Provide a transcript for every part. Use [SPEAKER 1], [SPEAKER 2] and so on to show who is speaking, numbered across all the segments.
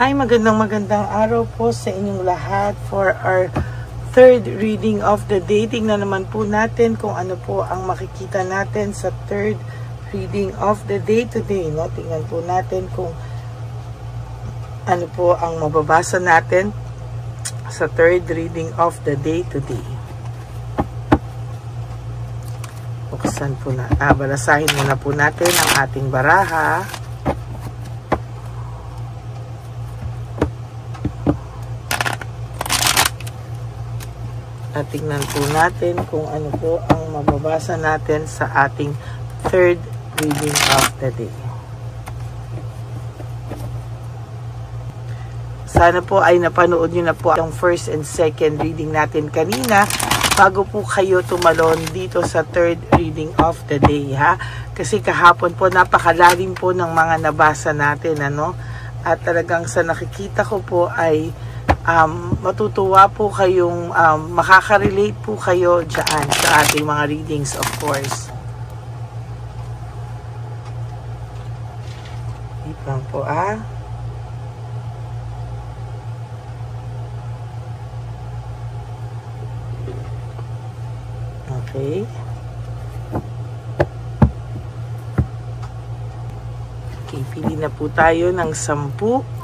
[SPEAKER 1] Hi, magandang araw po sa inyong lahat for our third reading of the day. Tingnan naman po natin kung ano po ang makikita natin sa third reading of the day today. No? Tingnan po natin kung ano po ang mababasa natin sa third reading of the day today. Buksan po na. Balasahin muna po natin ang ating baraha. At tingnan po natin kung ano po ang mababasa natin sa ating third reading of the day. Sana po ay napanood nyo na po ang first and second reading natin kanina bago po kayo tumalon dito sa third reading of the day, ha? Kasi kahapon po napakalalim po ng mga nabasa natin, ano? At talagang sa nakikita ko po ay matutuwa po kayong makaka-relate po kayo dyan sa ating mga readings, of course. Ipang po Okay. Okay, pili na po tayo ng 10.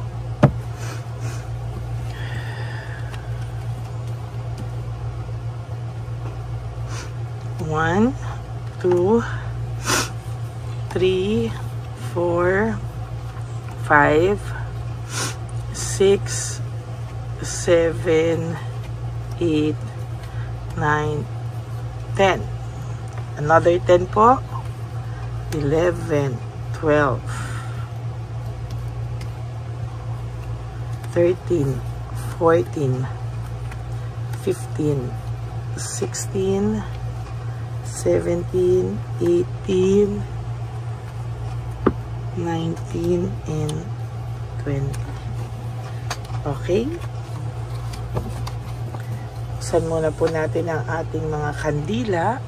[SPEAKER 1] 1, 2, 3, 4, 5, 6, 7, 8, 9, 10. Another 10 po. 11, 12, 13, 14, 15, 16, 17, 18, 19, and 20. Okay? Buksan muna po natin ang ating mga kandila.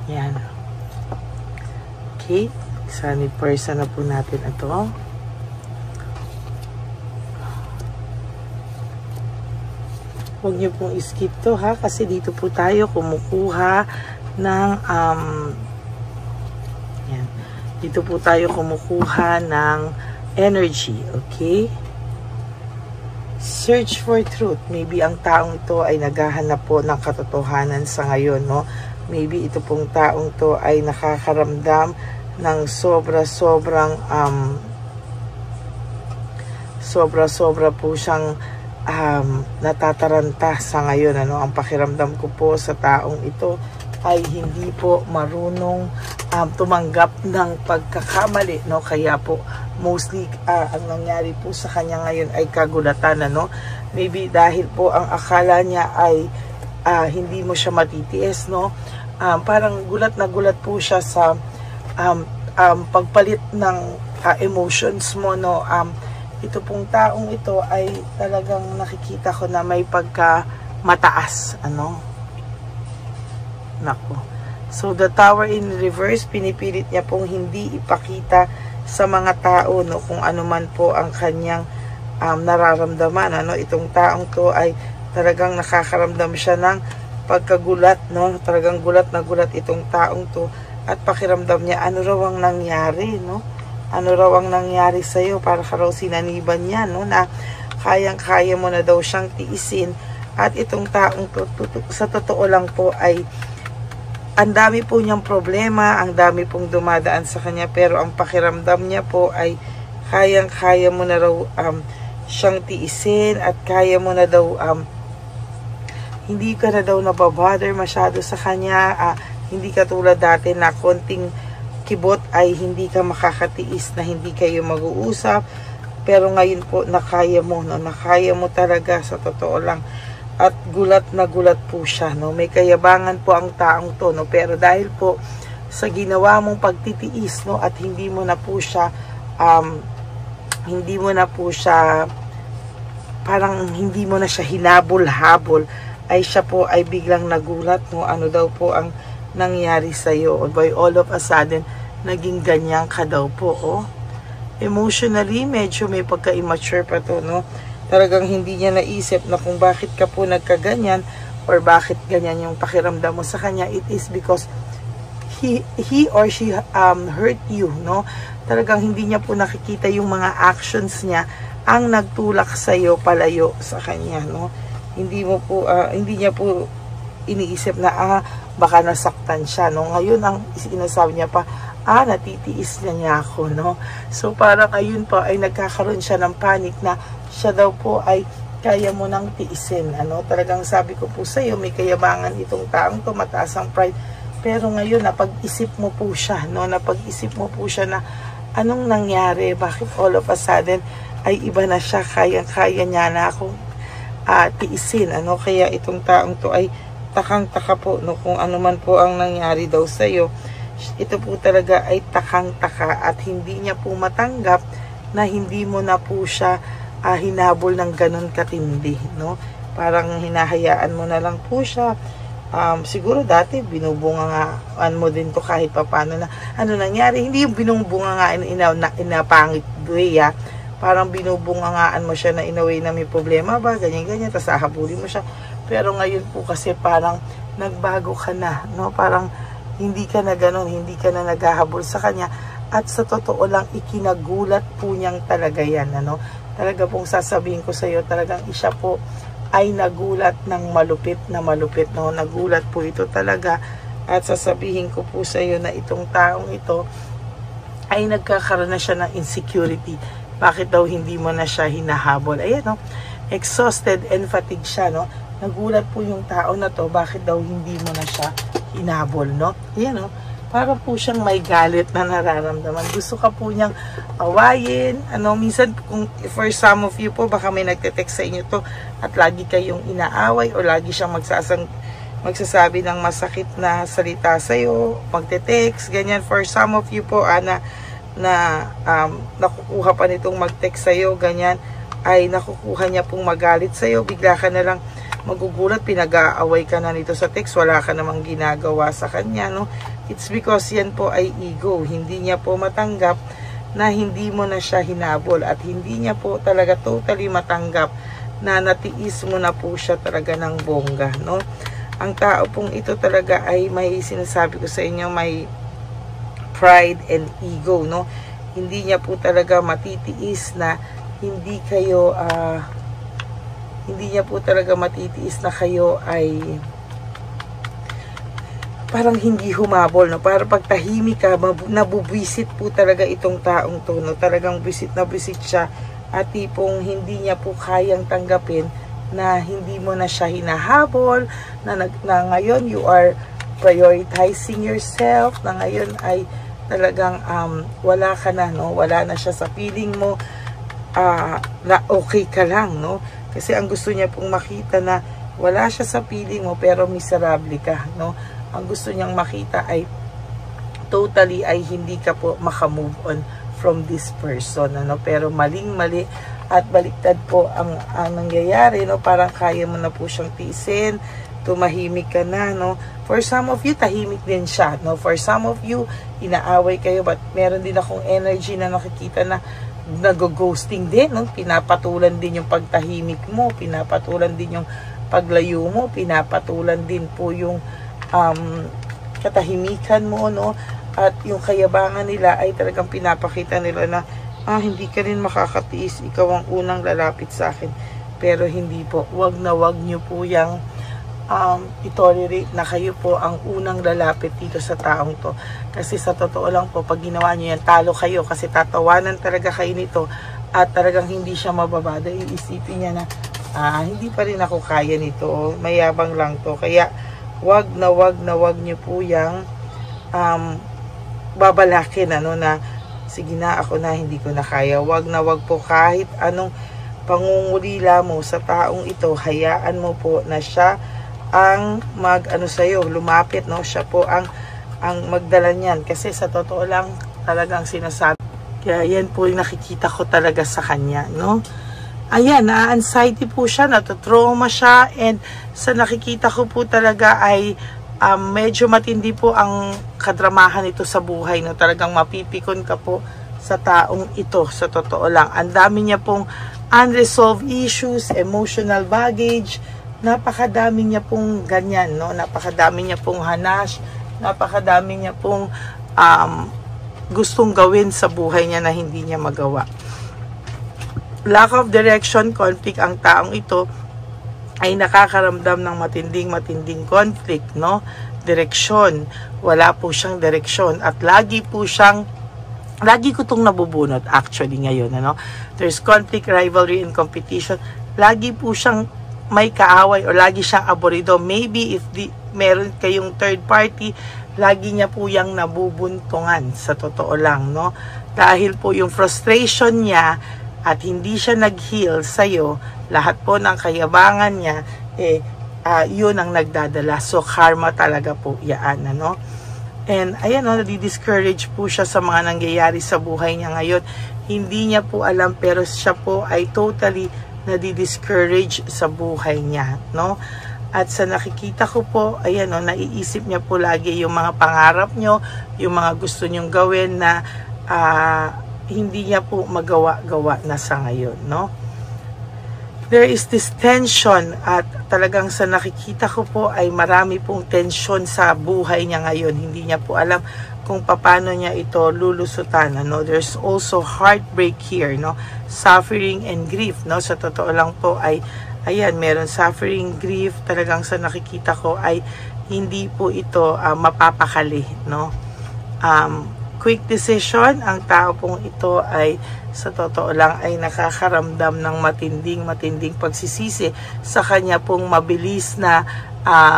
[SPEAKER 1] Yan. Okay. Sunny person na po natin ito. Huwag niyo pong skip to, ha, kasi dito po tayo kumukuha ng yan. Dito po tayo kumukuha ng energy, okay? Search for truth. Maybe ang taong ito ay naghahanap po ng katotohanan sa ngayon, no? Maybe ito pong taong to ay nakakaramdam ng sobra-sobra po siyang natataranta sa ngayon, ano? Ang pakiramdam ko po sa taong ito ay hindi po marunong tumanggap ng pagkakamali, no? Kaya po mostly ang nangyari po sa kanya ngayon ay kagulatan, ano? Maybe dahil po ang akala niya ay hindi mo siya matitiis, no? Parang gulat na gulat po siya sa pagpalit ng emotions mo, no? Ito pong taong ito ay talagang nakikita ko na may pagka mataas, ano? Nako. So the Tower in reverse, pinipilit niya pong hindi ipakita sa mga tao, no, kung ano man po ang kanyang nararamdaman, ano? Itong taong to ay talagang nakakaramdam siya ng pagkagulat, no? Talagang gulat na gulat itong taong to at pakiramdam niya ano raw ang nangyari, no? Ano raw ang nangyari sa iyo para ka raw sinaniban niya, no? Na kayang-kaya mo na daw siyang tiisin. At itong taong to, sa totoo lang po ay ang dami po niyang problema, ang dami pong dumadaan sa kanya, pero ang pakiramdam niya po ay kayang-kaya mo na raw siyang tiisin at kaya mo na daw hindi ka na daw nababother masyado sa kanya, hindi ka tulad dati na konting kibot ay hindi ka makakatiis na hindi kayo mag-uusap. Pero ngayon po, nakaya mo, no? Nakaya mo talaga, sa totoo lang. At gulat na gulat po siya, no? May kayabangan po ang taong to, no? Pero dahil po sa ginawa mong pagtitiis, no? At hindi mo na po siya, parang hindi mo na siya hinabol-habol, ay siya po ay biglang nagulat, no? Ano daw po ang nangyari sa'yo? O by all of a sudden, naging ganyan ka daw po, oh. Emotionally, medyo may pagka-immature pa to, no? Talagang hindi niya naisip na kung bakit ka po nagkaganyan or bakit ganyan yung pakiramdam mo sa kanya. It is because he or she hurt you, no? Talagang hindi niya po nakikita yung mga actions niya ang nagtulak sa iyo palayo sa kanya, no? Hindi niya po iniisip na baka nasaktan siya, no? Ngayon ang sinasabi niya pa, natitiis niya ako, no? So, parang ayun po, ay nagkakaroon siya ng panic na siya daw po ay kaya mo nang tiisin, ano? Talagang sabi ko po sa iyo, may kayabangan itong taong to, mataas ang pride. Pero ngayon, napag-isip mo po siya, no? Napag-isip mo po siya na anong nangyari? Bakit all of a sudden ay iba na siya? Kaya niya na akong tiisin, ano? Kaya itong taong to ay takang-taka po, no? Kung ano man po ang nangyari daw sa iyo, ito po talaga ay takang-taka at hindi niya po matanggap na hindi mo na po siya hinabol ng ganun katindi, no? Parang hinahayaan mo na lang po siya. Siguro dati binubungangaan mo din to kahit papano na ano nangyari. Hindi yung binubungangaan in a pangit way, parang binubungangaan mo siya na in a way na may problema ba, ganyan-ganyan, tapos hahabulin mo siya. Pero ngayon po kasi parang nagbago ka na, no? Parang hindi ka na ganun, hindi ka na naghahabol sa kanya. At sa totoo lang, ikinagulat po niyang talaga yan, ano? Talaga pong sasabihin ko sa iyo, talagang siya po ay nagulat ng malupit, no? Nagulat po ito talaga. At sasabihin ko po sa iyo na itong taong ito ay nagkakaroon na siya ng insecurity. Bakit daw hindi mo na siya hinahabol? Ayan, no? Exhausted and fatigued siya, no? Nagulat po yung tao na to, bakit daw hindi mo na siya hinabol, no? Ayan, no? Para po siyang may galit na nararamdaman. Gusto ka po niyang awayin. Ano, minsan, for some of you po, baka may nagte-text sa inyo to at lagi kayong inaaway o lagi siyang magsasabi ng masakit na salita sa'yo, magte-text, ganyan. For some of you po, nakukuha pa nitong mag-text sa'yo, ganyan, ay nakukuha niya pong magalit sa'yo. Bigla ka na lang magugulat, pinag-aaway ka na nito sa text, wala ka namang ginagawa sa kanya, no? It's because yan po ay ego. Hindi niya po matanggap na hindi mo na siya hinabol at hindi niya po talaga totally matanggap na natiis mo na po siya talaga ng bongga, no? Ang tao pong ito talaga ay may sinasabi ko sa inyo, may pride and ego, no? Hindi niya po talaga matitiis na hindi niya po talaga matitiis na kayo ay parang hindi humabol, no? Para pag tahimik ka, nabubwisit po talaga itong taong to, no? Talagang bisit na bisit siya at tipong hindi niya po kayang tanggapin na hindi mo na siya hinahabol, na ngayon you are prioritizing yourself, na ngayon ay talagang wala ka na, no? Wala na siya sa feeling mo, na okay ka lang, no? Kasi ang gusto niya pong makita na wala siya sa feeling mo pero miserable ka, no? Ang gusto niyang makita ay totally ay hindi ka po makamove on from this person, ano? Pero maling-mali at baliktad po ang nangyayari, no? Parang kaya mo na po siyang tiisin, tumahimik ka na, no? For some of you, tahimik din siya, no? For some of you, inaaway kayo, but meron din akong energy na nakikita na nag-ghosting din, no? Pinapatulan din yung pagtahimik mo, pinapatulan din yung paglayo mo, pinapatulan din po yung katahimikan mo, no? At yung kayabangan nila ay talagang pinapakita nila na hindi ka rin makakatiis, ikaw ang unang lalapit sa akin. Pero hindi po, wag na wag nyo po yung itolerate na kayo po ang unang lalapit dito sa taong to. Kasi sa totoo lang po, pag ginawa nyo yan, talo kayo kasi tatawanan talaga kayo nito at talagang hindi siya mababada. Iisipin niya na hindi pa rin ako kaya nito, mayabang lang to, kaya wag niyo po yang babalakin na sige na, ako na, hindi ko na kaya. Wag po, kahit anong pangungulila mo sa taong ito, hayaan mo po na siya ang sa'yo, lumapit, no? Siya po ang magdala niyan, kasi sa totoo lang talagang sinasabi. Kaya yan po yung nakikita ko talaga sa kanya, no? Ayan, na-anxiety po siya, natotrauma siya, and sa nakikita ko po talaga ay medyo matindi po ang kadramahan ito sa buhay, no? Talagang mapipikon ka po sa taong ito, sa totoo lang. Ang dami niya pong unresolved issues, emotional baggage, napakadami niya pong ganyan, no? Napakadami niya pong hanash, napakadami niya pong gustong gawin sa buhay niya na hindi niya magawa. Lack of direction, conflict ang taong ito ay nakakaramdam ng matinding conflict, no? Direksyon. Wala po siyang direksyon at lagi ko itong nabubunot actually ngayon, ano? There's conflict, rivalry, and competition. Lagi po siyang may kaaway o lagi siyang aborido. Maybe if meron kayong third party, lagi niya po yung nabubuntungan, sa totoo lang, no? Dahil po yung frustration niya at hindi siya nag-heal sa'yo, lahat po ng kayabangan niya, yun ang nagdadala. So, karma talaga po yan, ano? And, ayan, no, nadi-discourage po siya sa mga nangyayari sa buhay niya ngayon. Hindi niya po alam, pero siya po ay totally nadi-discourage sa buhay niya, no? At sa nakikita ko po, ayan, no, naiisip niya po lagi yung mga pangarap nyo, yung mga gusto nyong gawin na hindi niya po magawa na sa ngayon, no? There is this tension at talagang sa nakikita ko po ay marami pong tension sa buhay niya ngayon. Hindi niya po alam kung paano niya ito lulusutan, no? There's also heartbreak here, no? Suffering and grief, no? Sa totoo lang po ay ayan, meron suffering, grief, talagang sa nakikita ko ay hindi po ito mapapakali, no? Quick decision, ang tao pong ito ay sa totoo lang ay nakakaramdam ng matinding pagsisisi sa kanya pong mabilis na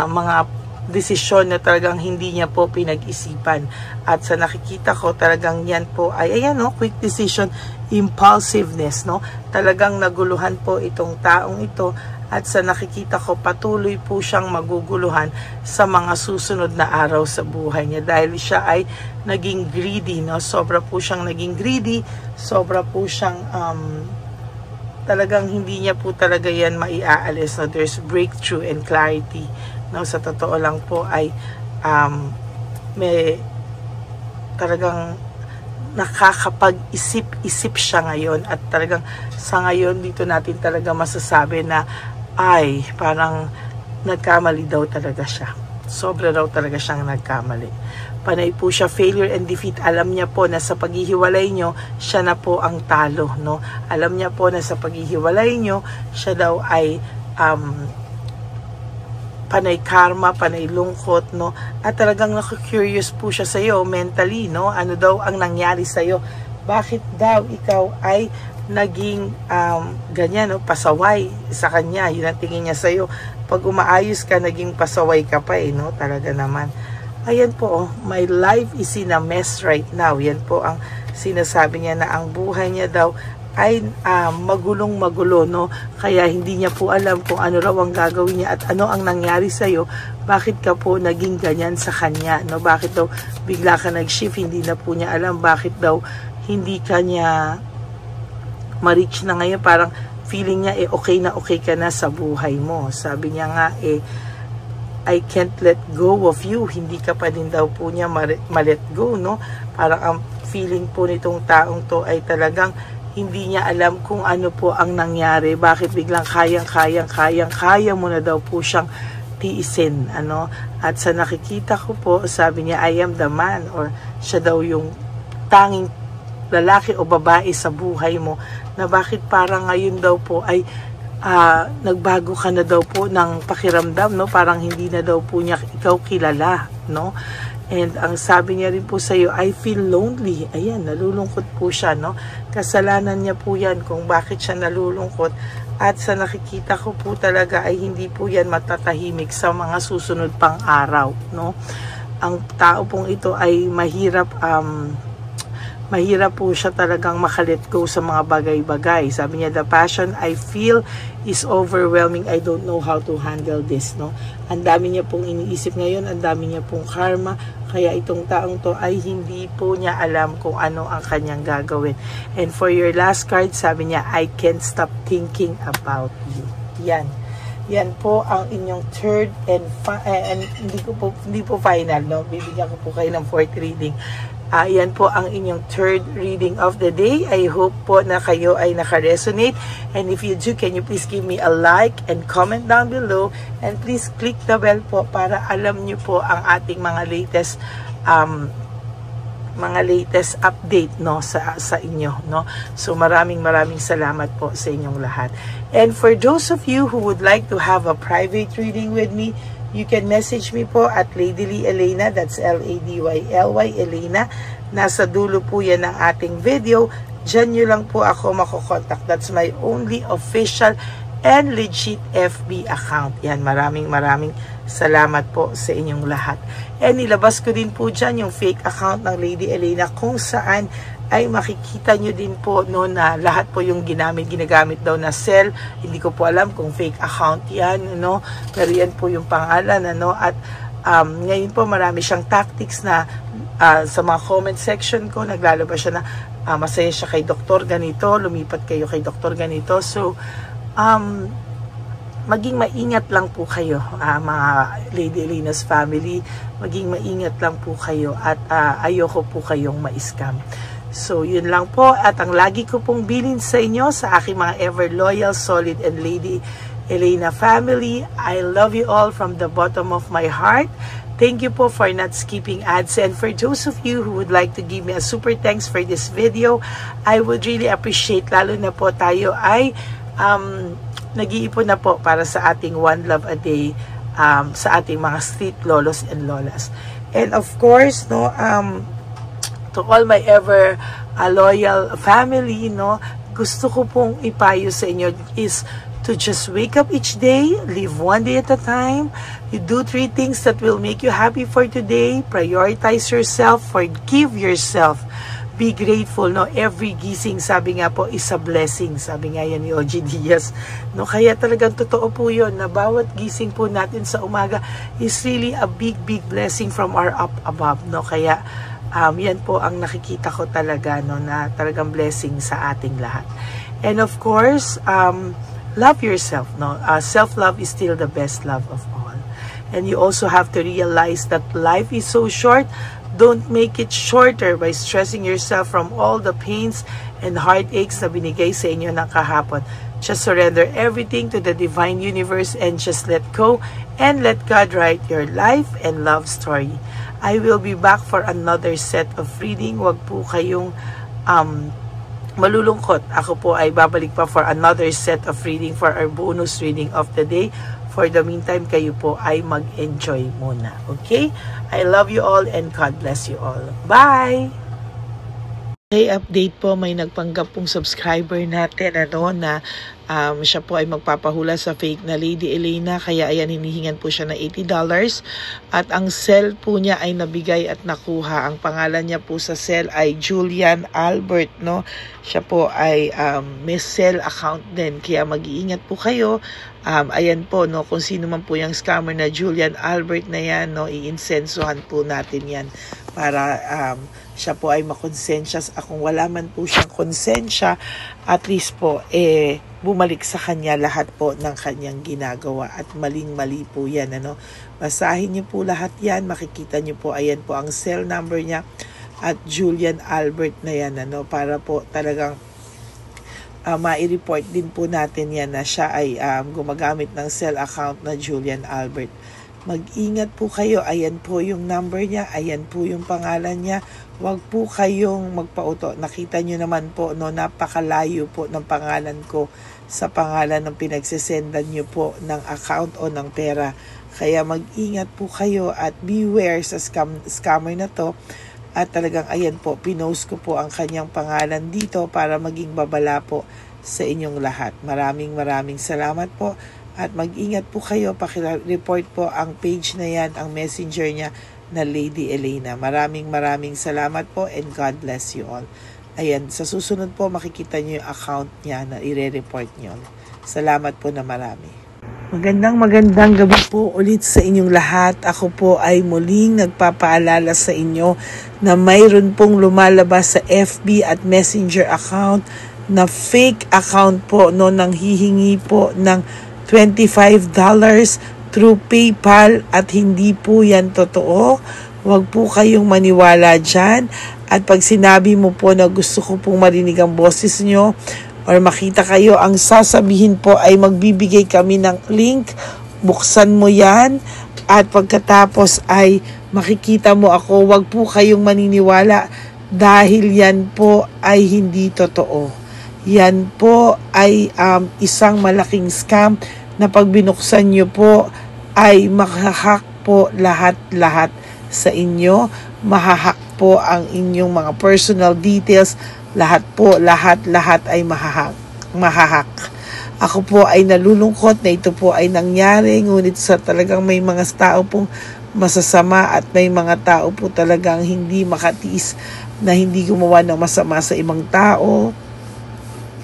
[SPEAKER 1] mga desisyon na talagang hindi niya po pinag-isipan. At sa nakikita ko talagang yan po ay ayan, no, quick decision, impulsiveness, no? Talagang naguluhan po itong taong ito at sa nakikita ko patuloy po siyang maguguluhan sa mga susunod na araw sa buhay niya dahil siya ay naging greedy, no? Sobra po siyang naging greedy, sobra po siyang talagang hindi niya po talaga yan maiaalis, no? There's breakthrough and clarity, no? Sa totoo lang po ay may talagang nakakapag-isip siya ngayon at talagang sa ngayon dito natin talaga masasabi na ay parang nagkamali daw talaga siya. Sobra daw talaga siyang nagkamali. Panay po siya failure and defeat. Alam niya po na sa paghihiwalay nyo, siya na po ang talo, no? Alam niya po na sa paghihiwalay nyo, siya daw ay panay karma, panay lungkot, no? At talagang naku-curious po siya sa iyo mentally, no? Ano daw ang nangyari sa iyo? Bakit daw ikaw ay naging ganyan, no? Pasaway sa kanya? Yun ang tingin niya sa iyo. Pag umaayos ka, naging pasaway ka pa, no? Talaga naman. Ayan po, my life is in a mess right now. Yan po ang sinasabi niya na ang buhay niya daw ay magulong-magulo, no? Kaya hindi niya po alam kung ano raw ang gagawin niya at ano ang nangyari sa iyo. Bakit ka po naging ganyan sa kanya, no? Bakit daw bigla ka nag-shift? Hindi na po niya alam bakit daw hindi ka niya ma-reach na ngayon. Parang feeling niya okay ka na sa buhay mo. Sabi niya nga I can't let go of you. Hindi ka pa din daw po niya ma-let go, no? Parang ang feeling po nitong taong to ay talagang hindi niya alam kung ano po ang nangyari. Bakit biglang kaya mo na daw po siyang tiisin, ano? At sa nakikita ko po, sabi niya, I am the man, or siya daw yung tanging lalaki o babae sa buhay mo, na bakit parang ngayon daw po ay nagbago ka na daw po ng pakiramdam, no? Parang hindi na daw po niya ikaw kilala, no? And ang sabi niya rin po sa iyo, I feel lonely. Ayan, nalulungkot po siya, no? Kasalanan niya po yan kung bakit siya nalulungkot. At sa nakikita ko po talaga ay hindi po yan matatahimik sa mga susunod pang araw, no? Ang tao pong ito ay mahirap po siya talagang makalet go sa mga bagay-bagay. Sabi niya, the passion I feel is overwhelming. I don't know how to handle this, no? Ang dami niya pong iniisip ngayon, ang dami niya pong karma, kaya itong taong to ay hindi po niya alam kung ano ang kanyang gagawin. And for your last card, sabi niya, I can't stop thinking about you. Yan. Yan po ang inyong third and hindi po final, no? Bibigyan ko po kayo ng fourth reading. Yan po ang inyong third reading of the day. I hope po na kayo ay naka-resonate. And if you do, can you please give me a like and comment down below. And please click the bell po para alam nyo po ang ating mga latest update, no, sa inyo, no. So maraming salamat po sa inyong lahat. And for those of you who would like to have a private reading with me, you can message me po at Ladyly Elena, that's Ladyly Elena. Nasa dulo po yan ng ating video. Diyan nyo lang po ako makokontak. That's my only official and legit FB account. Yan, maraming salamat po sa inyong lahat. And nilabas ko din po dyan yung fake account ng Lady Elena kung saan ay makikita nyo din po, no, na lahat po yung ginagamit daw na cell. Hindi ko po alam kung fake account yan, no, pero yan po yung pangalan, ano. At ngayon po marami siyang tactics na sa mga comment section ko naglalabas siya na masaya siya kay doktor ganito, lumipat kayo kay doktor ganito. So maging maingat lang po kayo, mga Lady Elena's family. Maging maingat lang po kayo at ayoko po kayong ma-scam. So, yun lang po. At ang lagi ko pong bilin sa inyo, sa aking mga ever loyal, solid, and Lady Elena family, I love you all from the bottom of my heart. Thank you po for not skipping ads. And for those of you who would like to give me a super thanks for this video, I would really appreciate, lalo na po tayo ay nag-iipon na po para sa ating One Love a Day, sa ating mga street lolos and lolas. And of course, no, to all my ever loyal family, no, gusto ko pong ipayo sa inyo is to just wake up each day, live one day at a time. You do 3 things that will make you happy for today. Prioritize yourself, forgive yourself, be grateful, no. Every gising, sabi nga po, is a blessing. Sabi nga yan ni OG Diaz, no. Kaya talagang totoo po yun, na bawat gising po natin sa umaga is really a big blessing from our up above, no. Kaya yan po ang nakikita ko talaga, no, na talagang blessing sa ating lahat. And of course, love yourself, no. Self-love is still the best love of all. And you also have to realize that life is so short. Don't make it shorter by stressing yourself from all the pains and heartaches na binigay sa inyo ng kahapon. Just surrender everything to the divine universe and just let go and let God write your life and love story. I will be back for another set of reading. Wag po kayong malulungkot. Ako po ay babalik pa for another set of reading for our bonus reading of the day. For the meantime, kayo po ay mag-enjoy muna. Okay? I love you all and God bless you all. Bye! Okay, update po, may nagpanggap pong subscriber natin, ano, na siya po ay magpapahula sa fake na Lady Elena, kaya ayan, hinihingan po siya na $80 at ang cell po niya ay nabigay at nakuha. Ang pangalan niya po sa cell ay Julian Albert, no. Siya po ay may cell account din, kaya mag-iingat po kayo. Ayan po, no, kung sino man po yung scammer na Julian Albert na yan, no, i-insensuhan po natin yan para siya po ay makonsensya. Kung wala man po siyang konsensya, at least po bumalik sa kanya lahat po ng kanyang ginagawa, at maling-mali po yan, ano. Basahin niyo po lahat yan, makikita niyo po, ayan po ang cell number niya at Julian Albert na yan, ano, para po talagang ma-report din po natin yan na siya ay gumagamit ng cell account na Julian Albert. Mag-ingat po kayo. Ayan po yung number niya. Ayan po yung pangalan niya. Huwag po kayong magpauto. Nakita nyo naman po, no, napakalayo po ng pangalan ko sa pangalan ng pinagsisendan nyo po ng account o ng pera. Kaya mag-ingat po kayo at beware sa scammer na to. At talagang ayan po, pinost ko po ang kanyang pangalan dito para maging babala po sa inyong lahat. Maraming salamat po. At mag-ingat po kayo, pakireport po ang page na yan, ang messenger niya na Lady Elena. Maraming salamat po and God bless you all. Ayan, sa susunod po makikita niyo yung account niya na ire-report niyo. Salamat po na marami. Magandang gabi po ulit sa inyong lahat. Ako po ay muling nagpapaalala sa inyo na mayroon pong lumalabas sa FB at Messenger account na fake account po no, nang hihingi po ng $25 through PayPal at hindi po yan totoo. Huwag po kayong maniwala dyan. At pag sinabi mo po na gusto ko pong marinig ang boses nyo, or makita kayo, ang sasabihin po ay magbibigay kami ng link, buksan mo yan, at pagkatapos ay makikita mo ako. Huwag po kayong maniniwala dahil yan po ay hindi totoo. Yan po ay isang malaking scam na pag binuksan nyo po ay mahahack po lahat sa inyo. Mahahack po ang inyong mga personal details. Lahat ay mahahack. Ako po ay nalulungkot na ito po ay nangyari, ngunit sa talagang may mga tao pong masasama at may mga tao po talagang hindi makatiis na hindi gumawa ng masama sa ibang tao.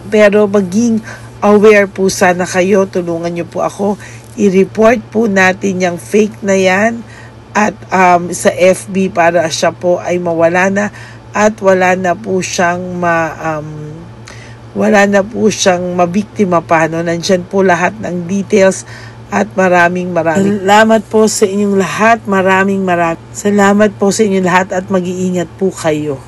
[SPEAKER 1] Pero maging aware po sana kayo, tulungan niyo po ako, i-report po natin yung fake na yan at sa FB para siya po ay mawala na. At wala na po siyang mabiktima pa, no? Nandyan po lahat ng details at maraming salamat po sa inyong lahat. Maraming salamat po sa inyong lahat at mag-iingat po kayo.